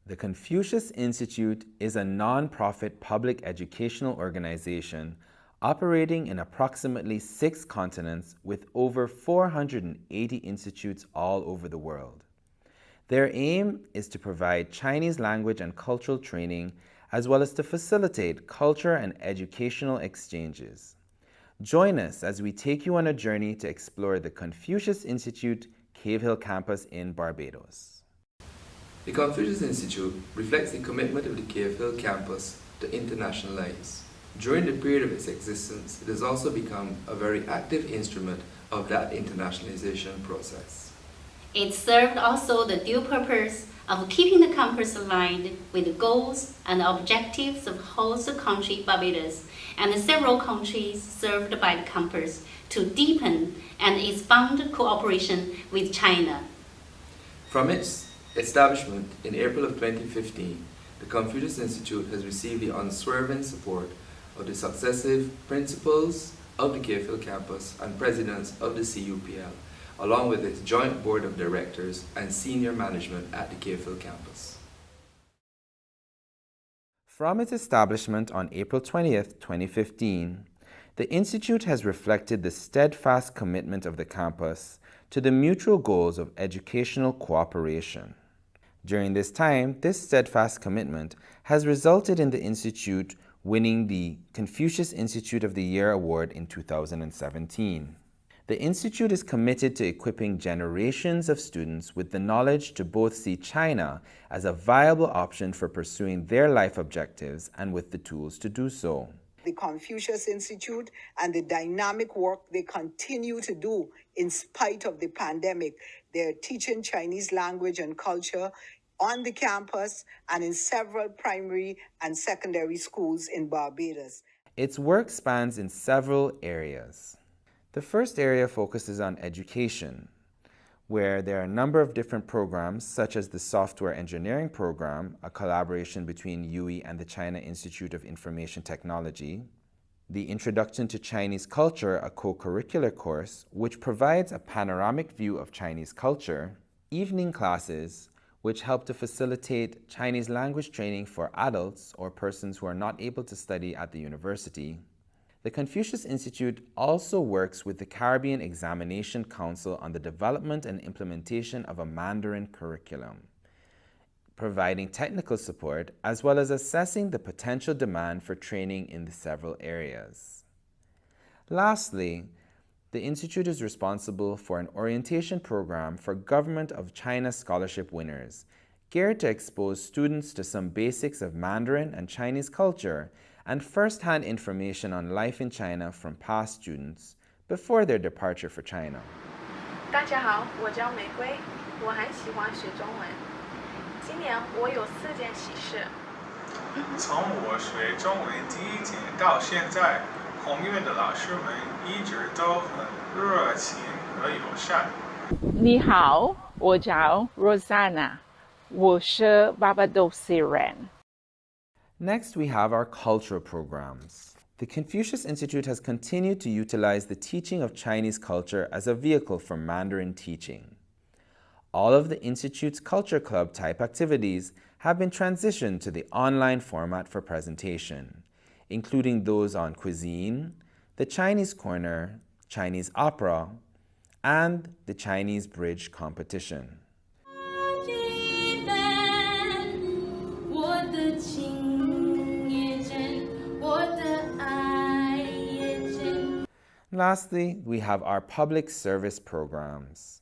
The Confucius Institute is a non-profit public educational organization operating in approximately 6 continents with over 480 institutes all over the world. Their aim is to provide Chinese language and cultural training as well as to facilitate culture and educational exchanges. Join us as we take you on a journey to explore the Confucius Institute Cave Hill campus in Barbados. The Confucius Institute reflects the commitment of the Cave Hill campus to internationalize. During the period of its existence, it has also become a very active instrument of that internationalization process. It served also the dual purpose of keeping the campus aligned with the goals and objectives of host country Barbados and the several countries served by the campus to deepen and expand cooperation with China. From its establishment in April of 2015, the Confucius Institute has received the unswerving support of the successive principals of the Cave Hill campus and presidents of the CUPL, along with its joint board of directors and senior management at the Cave Hill campus. From its establishment on April 20th, 2015, the Institute has reflected the steadfast commitment of the campus to the mutual goals of educational cooperation. During this time, this steadfast commitment has resulted in the Institute winning the Confucius Institute of the Year Award in 2017. The Institute is committed to equipping generations of students with the knowledge to both see China as a viable option for pursuing their life objectives and with the tools to do so. The Confucius Institute and the dynamic work they continue to do in spite of the pandemic. They're teaching Chinese language and culture on the campus and in several primary and secondary schools in Barbados. Its work spans in several areas. The first area focuses on education, where there are a number of different programs, such as the Software Engineering Program, a collaboration between UWI and the China Institute of Information Technology, the Introduction to Chinese Culture, a co-curricular course, which provides a panoramic view of Chinese culture, evening classes, which help to facilitate Chinese language training for adults or persons who are not able to study at the university. The Confucius Institute also works with the Caribbean Examination Council on the development and implementation of a Mandarin curriculum, providing technical support as well as assessing the potential demand for training in the several areas. Lastly, the Institute is responsible for an orientation program for Government of China scholarship winners, geared to expose students to some basics of Mandarin and Chinese culture and first-hand information on life in China from past students before their departure for China. 大家好，我叫玫瑰，我很喜欢学中文。今年我有4件喜事。从我学中文第一天到现在，红月的老师们一直都很热情和友善。你好，我叫 Rosanna， 我是Barbados人。 Next, we have our cultural programs. The Confucius Institute has continued to utilize the teaching of Chinese culture as a vehicle for Mandarin teaching. All of the Institute's Culture Club type activities have been transitioned to the online format for presentation, including those on cuisine, the Chinese Corner, Chinese opera, and the Chinese Bridge competition. Lastly, we have our public service programs.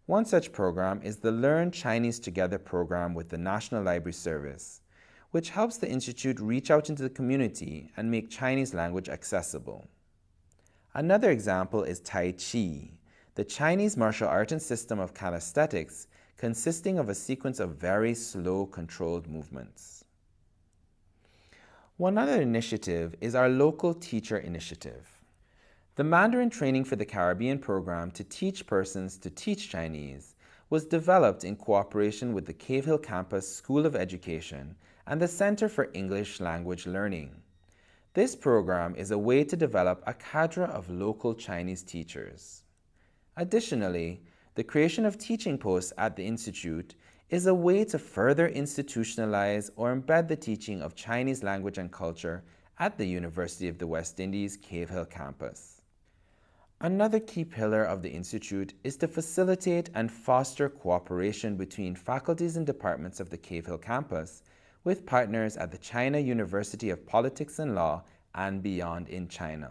One such program is the Learn Chinese Together program with the National Library Service, which helps the Institute reach out into the community and make Chinese language accessible. Another example is Tai Chi, the Chinese martial art and system of calisthenics consisting of a sequence of very slow, controlled movements. One other initiative is our Local Teacher Initiative. The Mandarin Training for the Caribbean program to teach persons to teach Chinese was developed in cooperation with the Cave Hill Campus School of Education and the Center for English Language Learning. This program is a way to develop a cadre of local Chinese teachers. Additionally, the creation of teaching posts at the Institute is a way to further institutionalize or embed the teaching of Chinese language and culture at the University of the West Indies Cave Hill campus. Another key pillar of the Institute is to facilitate and foster cooperation between faculties and departments of the Cave Hill campus with partners at the China University of Politics and Law and beyond in China.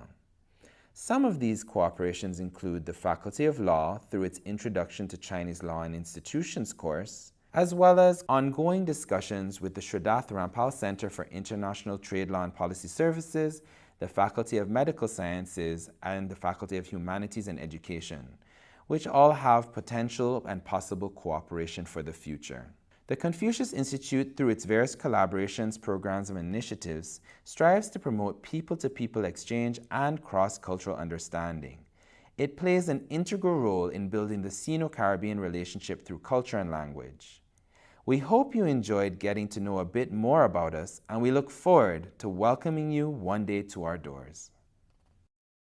Some of these cooperations include the Faculty of Law through its Introduction to Chinese Law and Institutions course, as well as ongoing discussions with the Shridath Rampal Center for International Trade Law and Policy Services, the Faculty of Medical Sciences, and the Faculty of Humanities and Education, which all have potential and possible cooperation for the future. The Confucius Institute, through its various collaborations, programs, and initiatives, strives to promote people-to-people exchange and cross-cultural understanding. It plays an integral role in building the Sino-Caribbean relationship through culture and language. We hope you enjoyed getting to know a bit more about us, and we look forward to welcoming you one day to our doors.